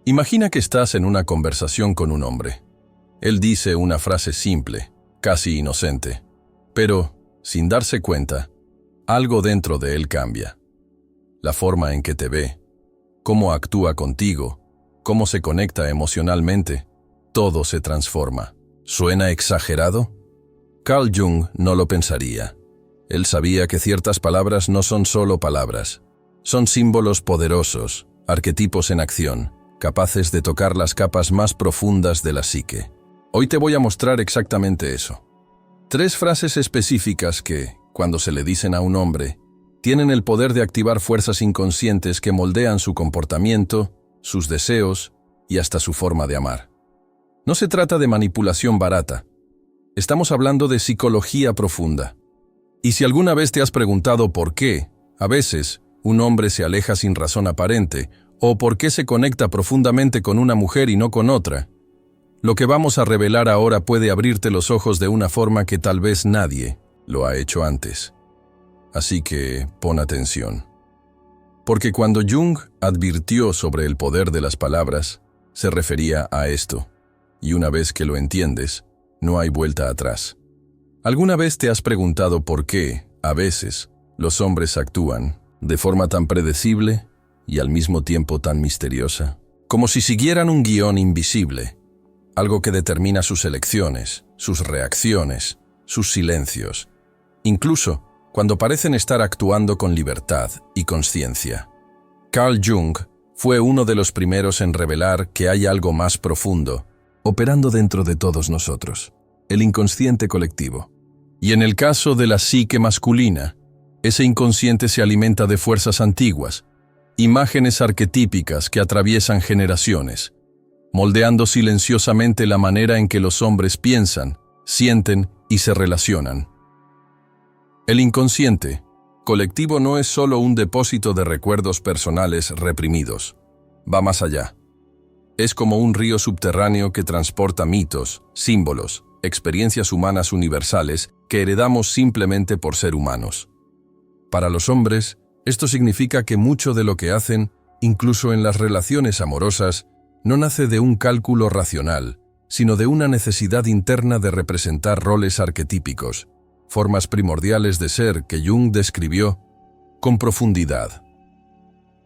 Imagina que estás en una conversación con un hombre. Él dice una frase simple, casi inocente, pero, sin darse cuenta, algo dentro de él cambia. La forma en que te ve, cómo actúa contigo, cómo se conecta emocionalmente, todo se transforma. ¿Suena exagerado? Carl Jung no lo pensaría. Él sabía que ciertas palabras no son solo palabras. Son símbolos poderosos, arquetipos en acción, capaces de tocar las capas más profundas de la psique. Hoy te voy a mostrar exactamente eso. 3 frases específicas que, cuando se le dicen a un hombre, tienen el poder de activar fuerzas inconscientes que moldean su comportamiento, sus deseos y hasta su forma de amar. No se trata de manipulación barata. Estamos hablando de psicología profunda. Y si alguna vez te has preguntado por qué, a veces, un hombre se aleja sin razón aparente, o por qué se conecta profundamente con una mujer y no con otra, lo que vamos a revelar ahora puede abrirte los ojos de una forma que tal vez nadie lo ha hecho antes. Así que pon atención. Porque cuando Jung advirtió sobre el poder de las palabras, se refería a esto. Y una vez que lo entiendes, no hay vuelta atrás. ¿Alguna vez te has preguntado por qué, a veces, los hombres actúan de forma tan predecible y al mismo tiempo tan misteriosa? Como si siguieran un guión invisible, algo que determina sus elecciones, sus reacciones, sus silencios, incluso cuando parecen estar actuando con libertad y conciencia. Carl Jung fue uno de los primeros en revelar que hay algo más profundo, operando dentro de todos nosotros, el inconsciente colectivo. Y en el caso de la psique masculina, ese inconsciente se alimenta de fuerzas antiguas, imágenes arquetípicas que atraviesan generaciones, moldeando silenciosamente la manera en que los hombres piensan, sienten y se relacionan. El inconsciente colectivo no es solo un depósito de recuerdos personales reprimidos. Va más allá. Es como un río subterráneo que transporta mitos, símbolos, experiencias humanas universales que heredamos simplemente por ser humanos. Para los hombres, esto significa que mucho de lo que hacen, incluso en las relaciones amorosas, no nace de un cálculo racional, sino de una necesidad interna de representar roles arquetípicos, formas primordiales de ser que Jung describió con profundidad.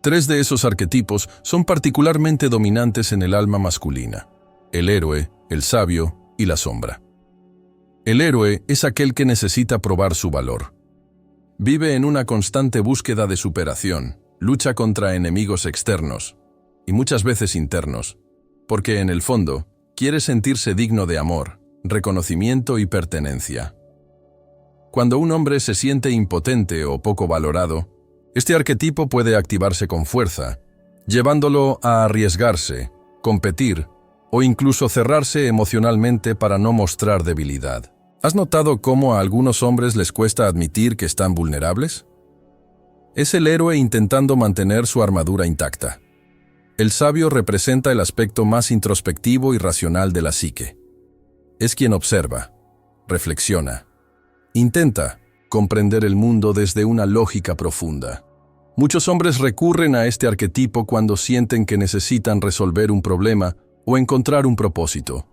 3 de esos arquetipos son particularmente dominantes en el alma masculina: el héroe, el sabio y la sombra. El héroe es aquel que necesita probar su valor. Vive en una constante búsqueda de superación, lucha contra enemigos externos, y muchas veces internos, porque en el fondo quiere sentirse digno de amor, reconocimiento y pertenencia. Cuando un hombre se siente impotente o poco valorado, este arquetipo puede activarse con fuerza, llevándolo a arriesgarse, competir o incluso cerrarse emocionalmente para no mostrar debilidad. ¿Has notado cómo a algunos hombres les cuesta admitir que están vulnerables? Es el héroe intentando mantener su armadura intacta. El sabio representa el aspecto más introspectivo y racional de la psique. Es quien observa, reflexiona, intenta comprender el mundo desde una lógica profunda. Muchos hombres recurren a este arquetipo cuando sienten que necesitan resolver un problema o encontrar un propósito.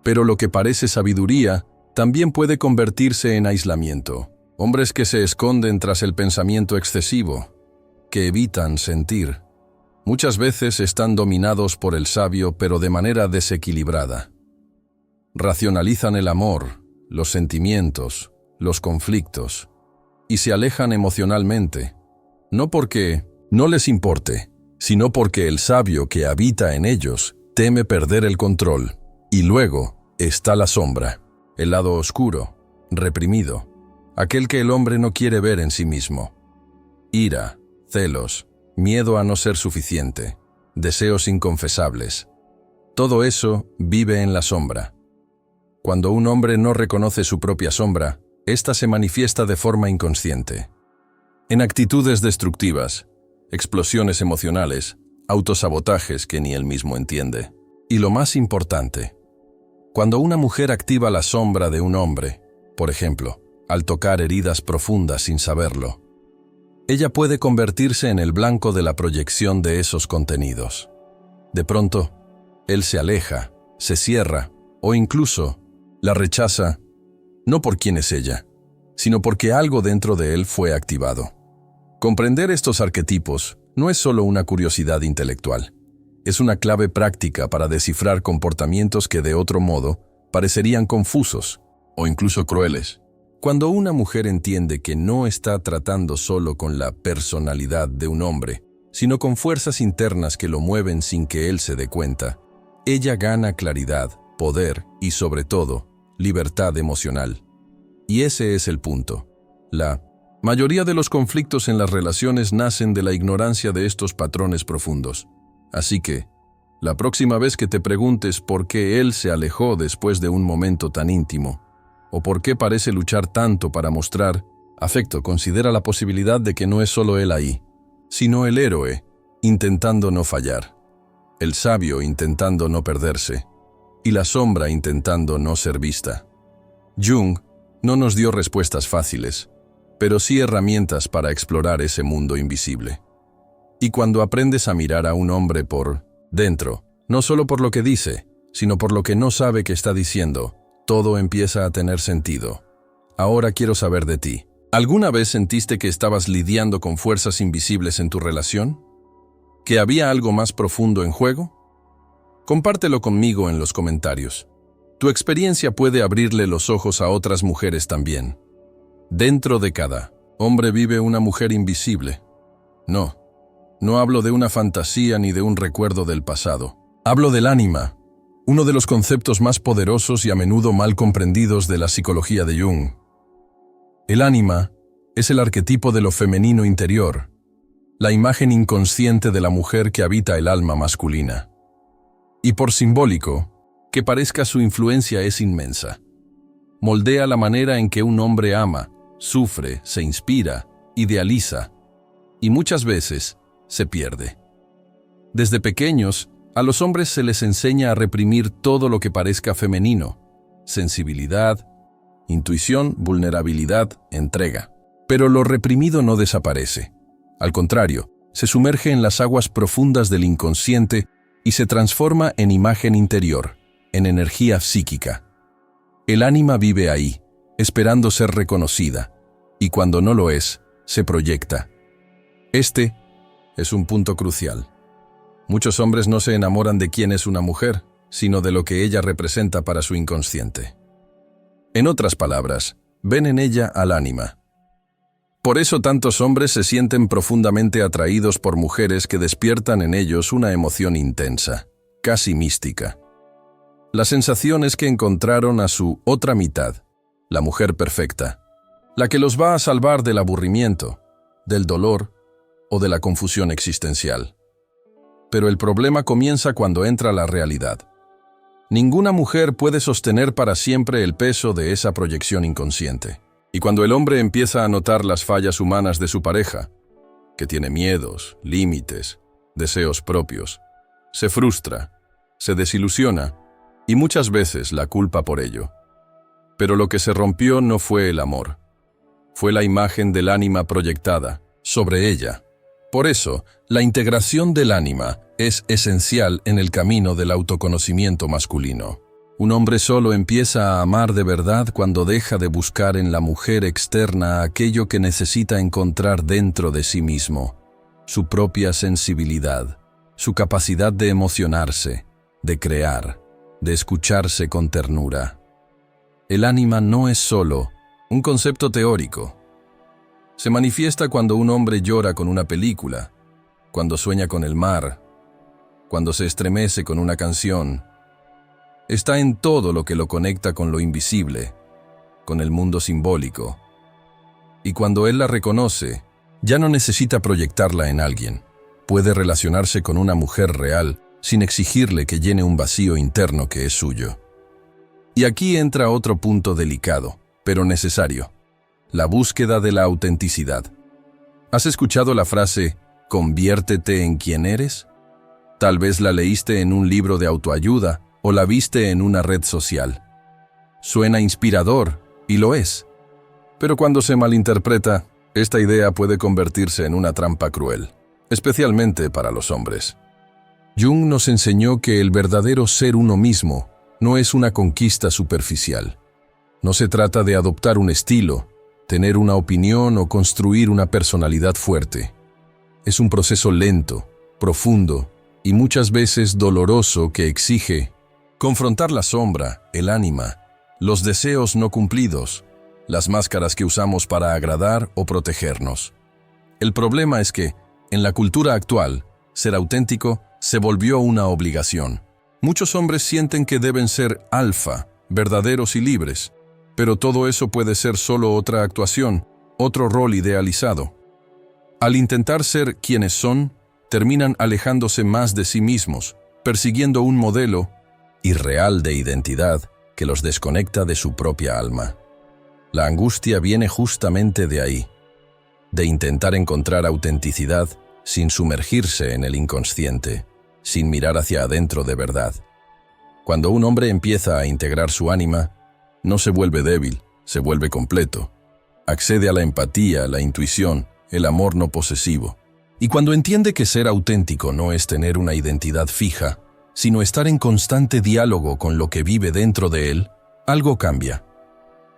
Pero lo que parece sabiduría también puede convertirse en aislamiento. Hombres que se esconden tras el pensamiento excesivo, que evitan sentir. Muchas veces están dominados por el sabio, pero de manera desequilibrada. Racionalizan el amor, los sentimientos, los conflictos, y se alejan emocionalmente, no porque no les importe, sino porque el sabio que habita en ellos teme perder el control. Y luego está la sombra, el lado oscuro, reprimido, aquel que el hombre no quiere ver en sí mismo. Ira, celos, miedo a no ser suficiente, deseos inconfesables. Todo eso vive en la sombra. Cuando un hombre no reconoce su propia sombra, ésta se manifiesta de forma inconsciente. En actitudes destructivas, explosiones emocionales, autosabotajes que ni él mismo entiende. Y lo más importante, cuando una mujer activa la sombra de un hombre, por ejemplo, al tocar heridas profundas sin saberlo, ella puede convertirse en el blanco de la proyección de esos contenidos. De pronto, él se aleja, se cierra o incluso la rechaza, no por quién es ella, sino porque algo dentro de él fue activado. Comprender estos arquetipos no es solo una curiosidad intelectual, es una clave práctica para descifrar comportamientos que de otro modo parecerían confusos o incluso crueles. Cuando una mujer entiende que no está tratando solo con la personalidad de un hombre, sino con fuerzas internas que lo mueven sin que él se dé cuenta, ella gana claridad, poder y, sobre todo, libertad emocional. Y ese es el punto. La mayoría de los conflictos en las relaciones nacen de la ignorancia de estos patrones profundos. Así que, la próxima vez que te preguntes por qué él se alejó después de un momento tan íntimo, o por qué parece luchar tanto para mostrar afecto, considera la posibilidad de que no es solo él ahí, sino el héroe intentando no fallar, el sabio intentando no perderse, y la sombra intentando no ser vista. Jung no nos dio respuestas fáciles, pero sí herramientas para explorar ese mundo invisible. Y cuando aprendes a mirar a un hombre por dentro, no solo por lo que dice, sino por lo que no sabe que está diciendo, todo empieza a tener sentido. Ahora quiero saber de ti. ¿Alguna vez sentiste que estabas lidiando con fuerzas invisibles en tu relación? ¿Que había algo más profundo en juego? Compártelo conmigo en los comentarios. Tu experiencia puede abrirle los ojos a otras mujeres también. Dentro de cada hombre vive una mujer invisible. No hablo de una fantasía ni de un recuerdo del pasado. Hablo del ánima, uno de los conceptos más poderosos y a menudo mal comprendidos de la psicología de Jung. El ánima es el arquetipo de lo femenino interior, la imagen inconsciente de la mujer que habita el alma masculina. Y por simbólico que parezca, su influencia es inmensa. Moldea la manera en que un hombre ama, sufre, se inspira, idealiza, y muchas veces se pierde. Desde pequeños, a los hombres se les enseña a reprimir todo lo que parezca femenino: sensibilidad, intuición, vulnerabilidad, entrega. Pero lo reprimido no desaparece. Al contrario, se sumerge en las aguas profundas del inconsciente y se transforma en imagen interior, en energía psíquica. El ánima vive ahí, esperando ser reconocida, y cuando no lo es, se proyecta. Este es un punto crucial. Muchos hombres no se enamoran de quién es una mujer, sino de lo que ella representa para su inconsciente. En otras palabras, ven en ella al ánima. Por eso tantos hombres se sienten profundamente atraídos por mujeres que despiertan en ellos una emoción intensa, casi mística. La sensación es que encontraron a su otra mitad, la mujer perfecta, la que los va a salvar del aburrimiento, del dolor o de la confusión existencial. Pero el problema comienza cuando entra la realidad. Ninguna mujer puede sostener para siempre el peso de esa proyección inconsciente. Y cuando el hombre empieza a notar las fallas humanas de su pareja, que tiene miedos, límites, deseos propios, se frustra, se desilusiona y muchas veces la culpa por ello. Pero lo que se rompió no fue el amor, fue la imagen del ánima proyectada sobre ella. Por eso, la integración del ánima es esencial en el camino del autoconocimiento masculino. Un hombre solo empieza a amar de verdad cuando deja de buscar en la mujer externa aquello que necesita encontrar dentro de sí mismo: su propia sensibilidad, su capacidad de emocionarse, de crear, de escucharse con ternura. El ánima no es solo un concepto teórico. Se manifiesta cuando un hombre llora con una película, cuando sueña con el mar, cuando se estremece con una canción. Está en todo lo que lo conecta con lo invisible, con el mundo simbólico. Y cuando él la reconoce, ya no necesita proyectarla en alguien. Puede relacionarse con una mujer real sin exigirle que llene un vacío interno que es suyo. Y aquí entra otro punto delicado, pero necesario: la búsqueda de la autenticidad. ¿Has escuchado la frase «conviértete en quien eres»? Tal vez la leíste en un libro de autoayuda o la viste en una red social. Suena inspirador, y lo es. Pero cuando se malinterpreta, esta idea puede convertirse en una trampa cruel, especialmente para los hombres. Jung nos enseñó que el verdadero ser uno mismo no es una conquista superficial. No se trata de adoptar un estilo, tener una opinión o construir una personalidad fuerte. Es un proceso lento, profundo y muchas veces doloroso que exige confrontar la sombra, el ánima, los deseos no cumplidos, las máscaras que usamos para agradar o protegernos. El problema es que, en la cultura actual, ser auténtico se volvió una obligación. Muchos hombres sienten que deben ser alfa, verdaderos y libres, pero todo eso puede ser solo otra actuación, otro rol idealizado. Al intentar ser quienes son, terminan alejándose más de sí mismos, persiguiendo un modelo irreal de identidad que los desconecta de su propia alma. La angustia viene justamente de ahí, de intentar encontrar autenticidad sin sumergirse en el inconsciente, sin mirar hacia adentro de verdad. Cuando un hombre empieza a integrar su ánima, no se vuelve débil, se vuelve completo. Accede a la empatía, la intuición, el amor no posesivo. Y cuando entiende que ser auténtico no es tener una identidad fija, sino estar en constante diálogo con lo que vive dentro de él, algo cambia.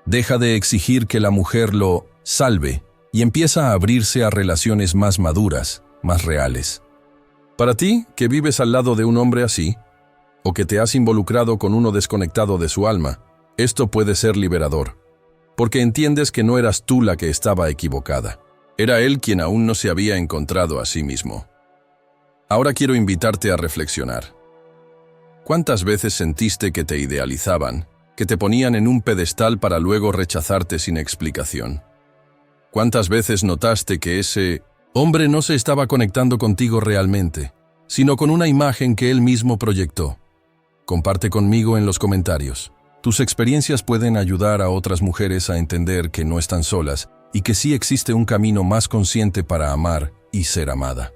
Deja de exigir que la mujer lo salve y empieza a abrirse a relaciones más maduras, más reales. Para ti, que vives al lado de un hombre así, o que te has involucrado con uno desconectado de su alma, esto puede ser liberador, porque entiendes que no eras tú la que estaba equivocada. Era él quien aún no se había encontrado a sí mismo. Ahora quiero invitarte a reflexionar. ¿Cuántas veces sentiste que te idealizaban, que te ponían en un pedestal para luego rechazarte sin explicación? ¿Cuántas veces notaste que ese hombre no se estaba conectando contigo realmente, sino con una imagen que él mismo proyectó? Comparte conmigo en los comentarios. Tus experiencias pueden ayudar a otras mujeres a entender que no están solas y que sí existe un camino más consciente para amar y ser amada.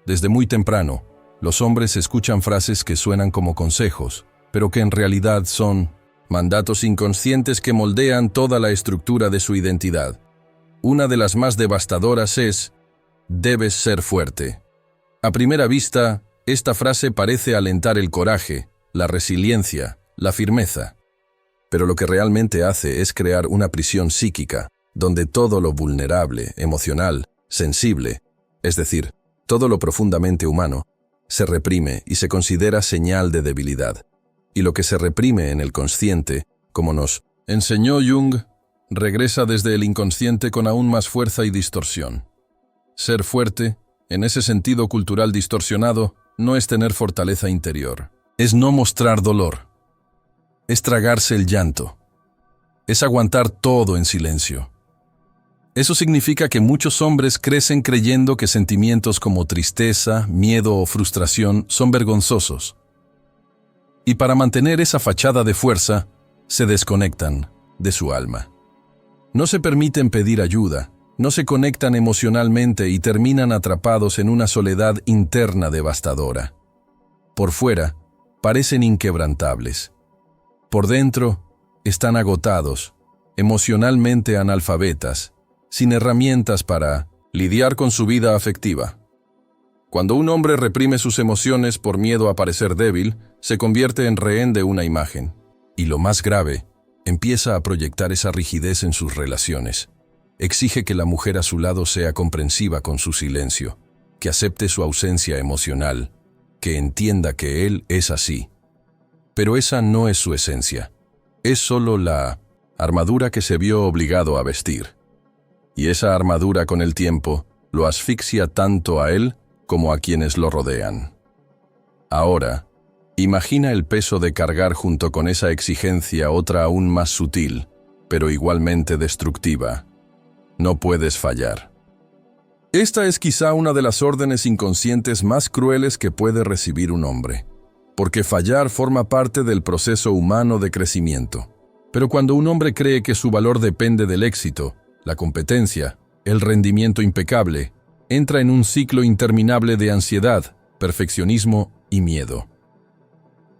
Desde muy temprano, los hombres escuchan frases que suenan como consejos, pero que en realidad son mandatos inconscientes que moldean toda la estructura de su identidad. Una de las más devastadoras es: debes ser fuerte. A primera vista, esta frase parece alentar el coraje, la resiliencia, la firmeza. Pero lo que realmente hace es crear una prisión psíquica, donde todo lo vulnerable, emocional, sensible, es decir, todo lo profundamente humano, se reprime y se considera señal de debilidad. Y lo que se reprime en el consciente, como nos enseñó Jung, regresa desde el inconsciente con aún más fuerza y distorsión. Ser fuerte, en ese sentido cultural distorsionado, no es tener fortaleza interior. Es no mostrar dolor. Es tragarse el llanto. Es aguantar todo en silencio. Eso significa que muchos hombres crecen creyendo que sentimientos como tristeza, miedo o frustración son vergonzosos. Y para mantener esa fachada de fuerza, se desconectan de su alma. No se permiten pedir ayuda, no se conectan emocionalmente y terminan atrapados en una soledad interna devastadora. Por fuera, parecen inquebrantables. Por dentro, están agotados, emocionalmente analfabetas, sin herramientas para lidiar con su vida afectiva. Cuando un hombre reprime sus emociones por miedo a parecer débil, se convierte en rehén de una imagen. Y lo más grave, empieza a proyectar esa rigidez en sus relaciones. Exige que la mujer a su lado sea comprensiva con su silencio, que acepte su ausencia emocional, que entienda que él es así. Pero esa no es su esencia. Es solo la armadura que se vio obligado a vestir. Y esa armadura con el tiempo lo asfixia tanto a él como a quienes lo rodean. Ahora, imagina el peso de cargar junto con esa exigencia otra aún más sutil, pero igualmente destructiva. No puedes fallar. Esta es quizá una de las órdenes inconscientes más crueles que puede recibir un hombre, porque fallar forma parte del proceso humano de crecimiento. Pero cuando un hombre cree que su valor depende del éxito, la competencia, el rendimiento impecable, entra en un ciclo interminable de ansiedad, perfeccionismo y miedo.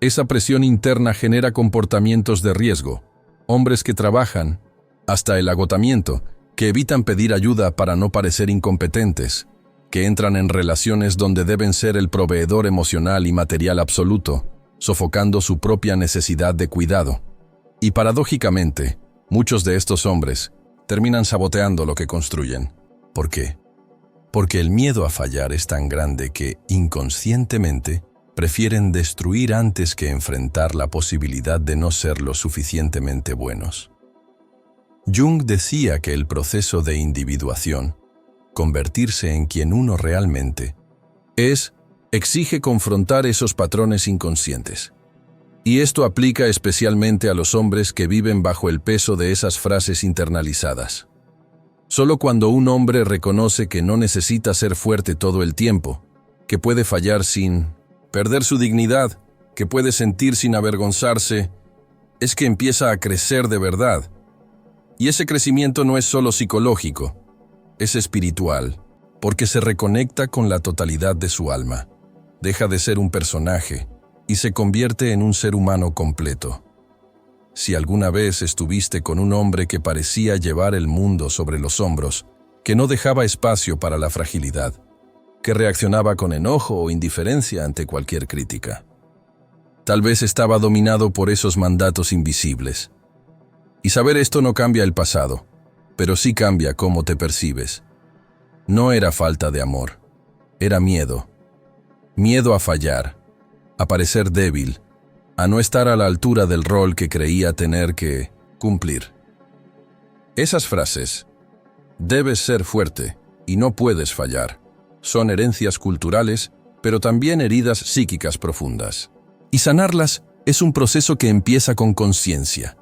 Esa presión interna genera comportamientos de riesgo, hombres que trabajan, hasta el agotamiento, que evitan pedir ayuda para no parecer incompetentes, que entran en relaciones donde deben ser el proveedor emocional y material absoluto, sofocando su propia necesidad de cuidado. Y paradójicamente, muchos de estos hombres terminan saboteando lo que construyen. ¿Por qué? Porque el miedo a fallar es tan grande que, inconscientemente, prefieren destruir antes que enfrentar la posibilidad de no ser lo suficientemente buenos. Jung decía que el proceso de individuación, convertirse en quien uno realmente es, exige confrontar esos patrones inconscientes. Y esto aplica especialmente a los hombres que viven bajo el peso de esas frases internalizadas. Solo cuando un hombre reconoce que no necesita ser fuerte todo el tiempo, que puede fallar sin perder su dignidad, que puede sentir sin avergonzarse, es que empieza a crecer de verdad. Y ese crecimiento no es solo psicológico, es espiritual, porque se reconecta con la totalidad de su alma, deja de ser un personaje y se convierte en un ser humano completo. Si alguna vez estuviste con un hombre que parecía llevar el mundo sobre los hombros, que no dejaba espacio para la fragilidad, que reaccionaba con enojo o indiferencia ante cualquier crítica, tal vez estaba dominado por esos mandatos invisibles. Y saber esto no cambia el pasado, pero sí cambia cómo te percibes. No era falta de amor, era miedo. Miedo a fallar, a parecer débil, a no estar a la altura del rol que creía tener que cumplir. Esas frases, debes ser fuerte y no puedes fallar, son herencias culturales, pero también heridas psíquicas profundas. Y sanarlas es un proceso que empieza con conciencia,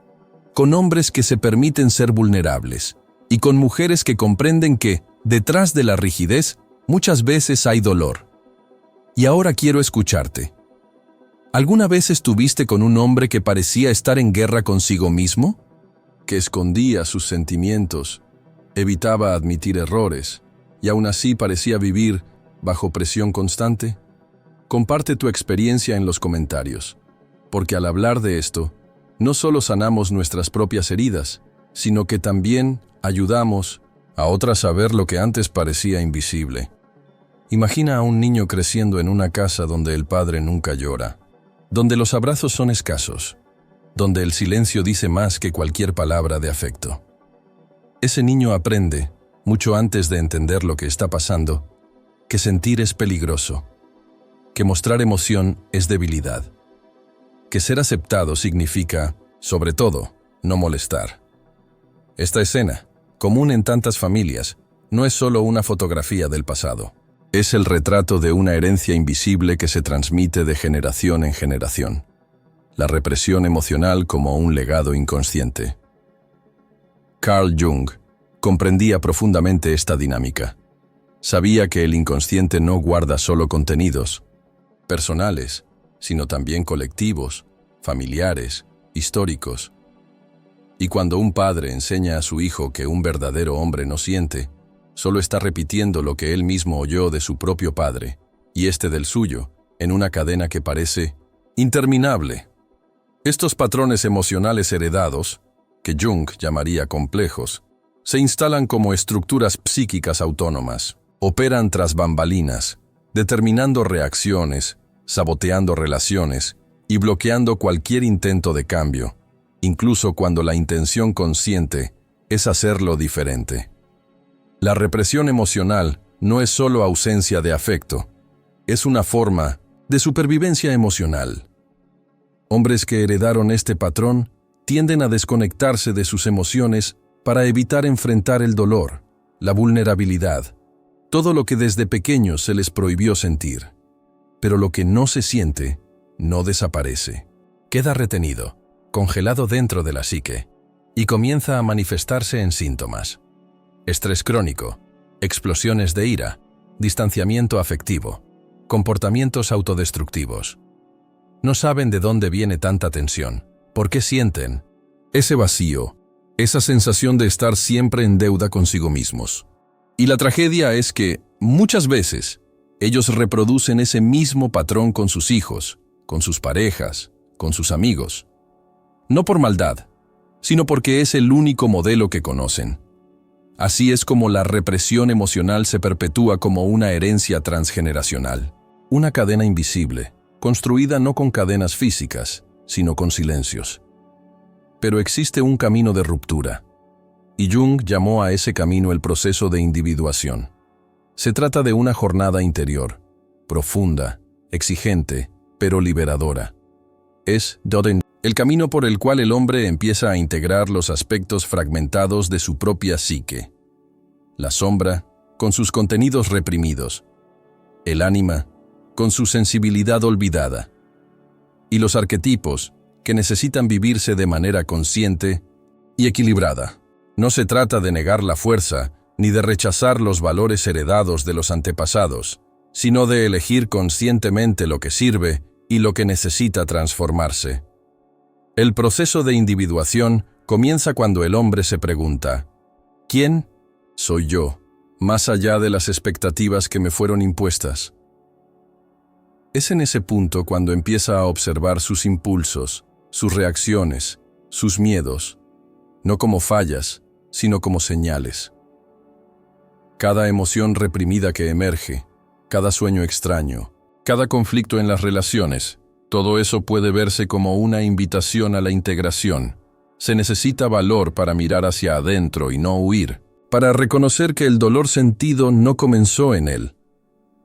con hombres que se permiten ser vulnerables y con mujeres que comprenden que, detrás de la rigidez, muchas veces hay dolor. Y ahora quiero escucharte. ¿Alguna vez estuviste con un hombre que parecía estar en guerra consigo mismo? Que escondía sus sentimientos, evitaba admitir errores y aún así parecía vivir bajo presión constante. Comparte tu experiencia en los comentarios, porque al hablar de esto, no solo sanamos nuestras propias heridas, sino que también ayudamos a otras a ver lo que antes parecía invisible. Imagina a un niño creciendo en una casa donde el padre nunca llora, donde los abrazos son escasos, donde el silencio dice más que cualquier palabra de afecto. Ese niño aprende, mucho antes de entender lo que está pasando, que sentir es peligroso, que mostrar emoción es debilidad, que ser aceptado significa, sobre todo, no molestar. Esta escena, común en tantas familias, no es solo una fotografía del pasado. Es el retrato de una herencia invisible que se transmite de generación en generación. La represión emocional como un legado inconsciente. Carl Jung comprendía profundamente esta dinámica. Sabía que el inconsciente no guarda solo contenidos personales, sino también colectivos, familiares, históricos. Y cuando un padre enseña a su hijo que un verdadero hombre no siente, solo está repitiendo lo que él mismo oyó de su propio padre, y este del suyo, en una cadena que parece interminable. Estos patrones emocionales heredados, que Jung llamaría complejos, se instalan como estructuras psíquicas autónomas, operan tras bambalinas, determinando reacciones, saboteando relaciones y bloqueando cualquier intento de cambio, incluso cuando la intención consciente es hacerlo diferente. La represión emocional no es solo ausencia de afecto, es una forma de supervivencia emocional. Hombres que heredaron este patrón tienden a desconectarse de sus emociones para evitar enfrentar el dolor, la vulnerabilidad, todo lo que desde pequeños se les prohibió sentir. Pero lo que no se siente, no desaparece. Queda retenido, congelado dentro de la psique, y comienza a manifestarse en síntomas. Estrés crónico, explosiones de ira, distanciamiento afectivo, comportamientos autodestructivos. No saben de dónde viene tanta tensión, por qué sienten ese vacío, esa sensación de estar siempre en deuda consigo mismos. Y la tragedia es que, muchas veces, ellos reproducen ese mismo patrón con sus hijos, con sus parejas, con sus amigos. No por maldad, sino porque es el único modelo que conocen. Así es como la represión emocional se perpetúa como una herencia transgeneracional. Una cadena invisible, construida no con cadenas físicas, sino con silencios. Pero existe un camino de ruptura, y Jung llamó a ese camino el proceso de individuación. Se trata de una jornada interior, profunda, exigente, pero liberadora. Es el camino por el cual el hombre empieza a integrar los aspectos fragmentados de su propia psique. La sombra, con sus contenidos reprimidos. El ánima, con su sensibilidad olvidada. Y los arquetipos, que necesitan vivirse de manera consciente y equilibrada. No se trata de negar la fuerza, ni de rechazar los valores heredados de los antepasados, sino de elegir conscientemente lo que sirve y lo que necesita transformarse. El proceso de individuación comienza cuando el hombre se pregunta: ¿quién soy yo, más allá de las expectativas que me fueron impuestas? Es en ese punto cuando empieza a observar sus impulsos, sus reacciones, sus miedos, no como fallas, sino como señales. Cada emoción reprimida que emerge, cada sueño extraño, cada conflicto en las relaciones, todo eso puede verse como una invitación a la integración. Se necesita valor para mirar hacia adentro y no huir, para reconocer que el dolor sentido no comenzó en él,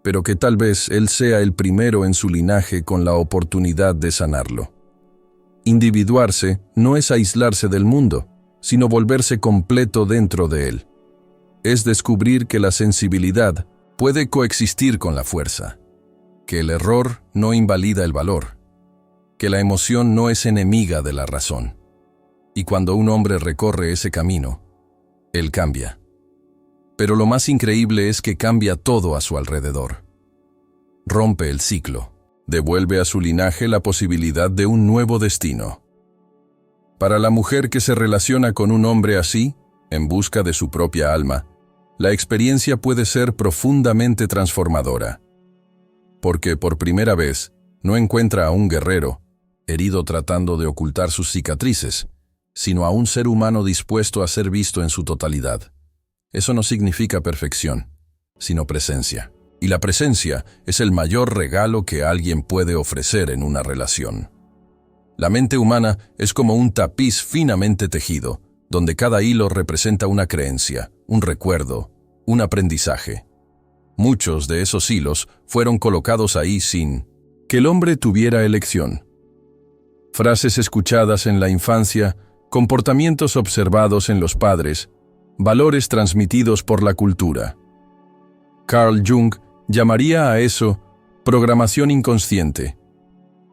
pero que tal vez él sea el primero en su linaje con la oportunidad de sanarlo. Individuarse no es aislarse del mundo, sino volverse completo dentro de él. Es descubrir que la sensibilidad puede coexistir con la fuerza, que el error no invalida el valor, que la emoción no es enemiga de la razón. Y cuando un hombre recorre ese camino, él cambia. Pero lo más increíble es que cambia todo a su alrededor. Rompe el ciclo, devuelve a su linaje la posibilidad de un nuevo destino. Para la mujer que se relaciona con un hombre así, en busca de su propia alma, la experiencia puede ser profundamente transformadora. Porque por primera vez no encuentra a un guerrero, herido tratando de ocultar sus cicatrices, sino a un ser humano dispuesto a ser visto en su totalidad. Eso no significa perfección, sino presencia. Y la presencia es el mayor regalo que alguien puede ofrecer en una relación. La mente humana es como un tapiz finamente tejido, donde cada hilo representa una creencia, un recuerdo, un aprendizaje. Muchos de esos hilos fueron colocados ahí sin que el hombre tuviera elección. Frases escuchadas en la infancia, comportamientos observados en los padres, valores transmitidos por la cultura. Carl Jung llamaría a eso programación inconsciente,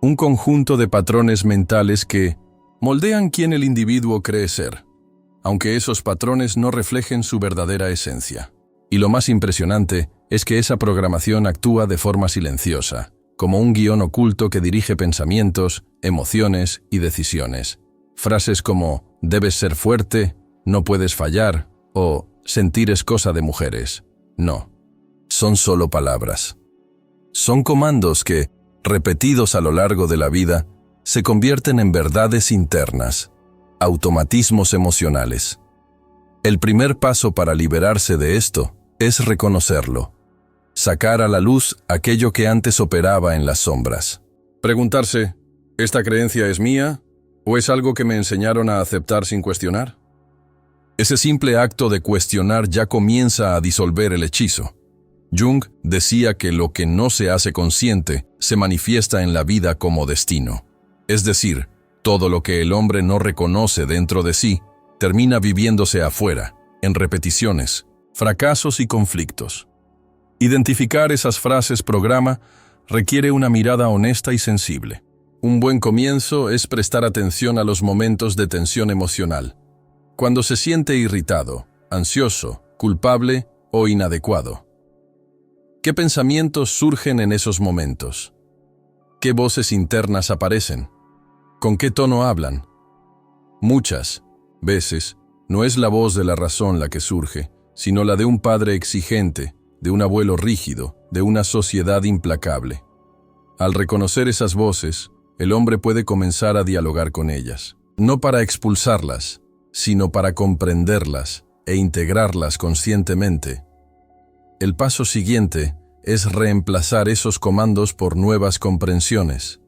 un conjunto de patrones mentales que moldean quién el individuo cree ser, aunque esos patrones no reflejen su verdadera esencia. Y lo más impresionante es que esa programación actúa de forma silenciosa, como un guión oculto que dirige pensamientos, emociones y decisiones. Frases como «debes ser fuerte», «no puedes fallar» o «sentir es cosa de mujeres». No, son solo palabras. Son comandos que, repetidos a lo largo de la vida, se convierten en verdades internas, automatismos emocionales. El primer paso para liberarse de esto es reconocerlo, sacar a la luz aquello que antes operaba en las sombras. Preguntarse, ¿esta creencia es mía o es algo que me enseñaron a aceptar sin cuestionar? Ese simple acto de cuestionar ya comienza a disolver el hechizo. Jung decía que lo que no se hace consciente se manifiesta en la vida como destino. Es decir, todo lo que el hombre no reconoce dentro de sí termina viviéndose afuera, en repeticiones, fracasos y conflictos. Identificar esas frases programa requiere una mirada honesta y sensible. Un buen comienzo es prestar atención a los momentos de tensión emocional, cuando se siente irritado, ansioso, culpable o inadecuado. ¿Qué pensamientos surgen en esos momentos? ¿Qué voces internas aparecen? ¿Con qué tono hablan? Muchas veces no es la voz de la razón la que surge, sino la de un padre exigente, de un abuelo rígido, de una sociedad implacable. Al reconocer esas voces, el hombre puede comenzar a dialogar con ellas, no para expulsarlas, sino para comprenderlas e integrarlas conscientemente. El paso siguiente es reemplazar esos comandos por nuevas comprensiones.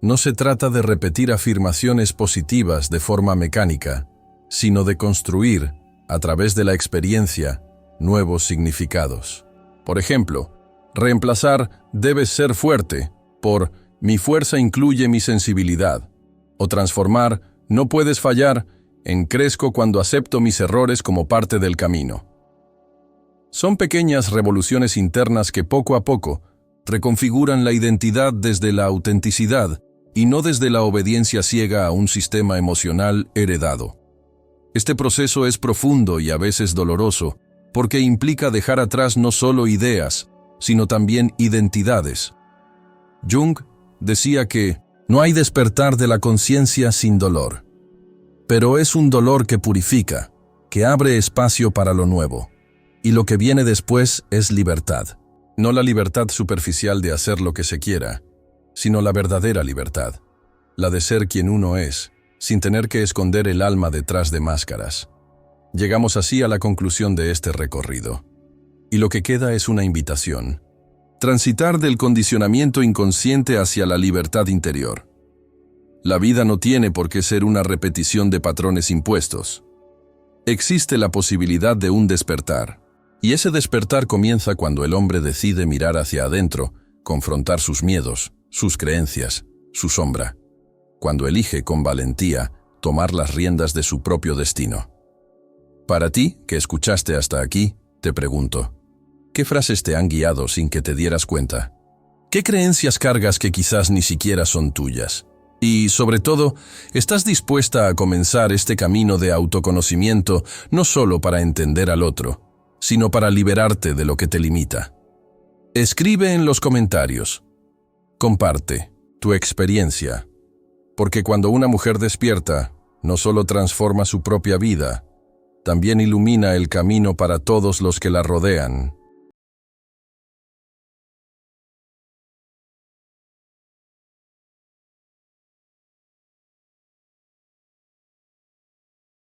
No se trata de repetir afirmaciones positivas de forma mecánica, sino de construir, a través de la experiencia, nuevos significados. Por ejemplo, reemplazar «debes ser fuerte» por «mi fuerza incluye mi sensibilidad», o transformar «no puedes fallar» en «crezco cuando acepto mis errores como parte del camino». Son pequeñas revoluciones internas que poco a poco reconfiguran la identidad desde la autenticidad y no desde la obediencia ciega a un sistema emocional heredado. Este proceso es profundo y a veces doloroso, porque implica dejar atrás no solo ideas, sino también identidades. Jung decía que no hay despertar de la conciencia sin dolor, pero es un dolor que purifica, que abre espacio para lo nuevo. Y lo que viene después es libertad. No la libertad superficial de hacer lo que se quiera, sino la verdadera libertad, la de ser quien uno es, sin tener que esconder el alma detrás de máscaras. Llegamos así a la conclusión de este recorrido. Y lo que queda es una invitación. Transitar del condicionamiento inconsciente hacia la libertad interior. La vida no tiene por qué ser una repetición de patrones impuestos. Existe la posibilidad de un despertar. Y ese despertar comienza cuando el hombre decide mirar hacia adentro, confrontar sus miedos, sus creencias, su sombra. Cuando elige con valentía tomar las riendas de su propio destino. Para ti, que escuchaste hasta aquí, te pregunto, ¿qué frases te han guiado sin que te dieras cuenta? ¿Qué creencias cargas que quizás ni siquiera son tuyas? Y, sobre todo, ¿estás dispuesta a comenzar este camino de autoconocimiento no solo para entender al otro, sino para liberarte de lo que te limita? Escribe en los comentarios. Comparte tu experiencia, porque cuando una mujer despierta, no solo transforma su propia vida, también ilumina el camino para todos los que la rodean.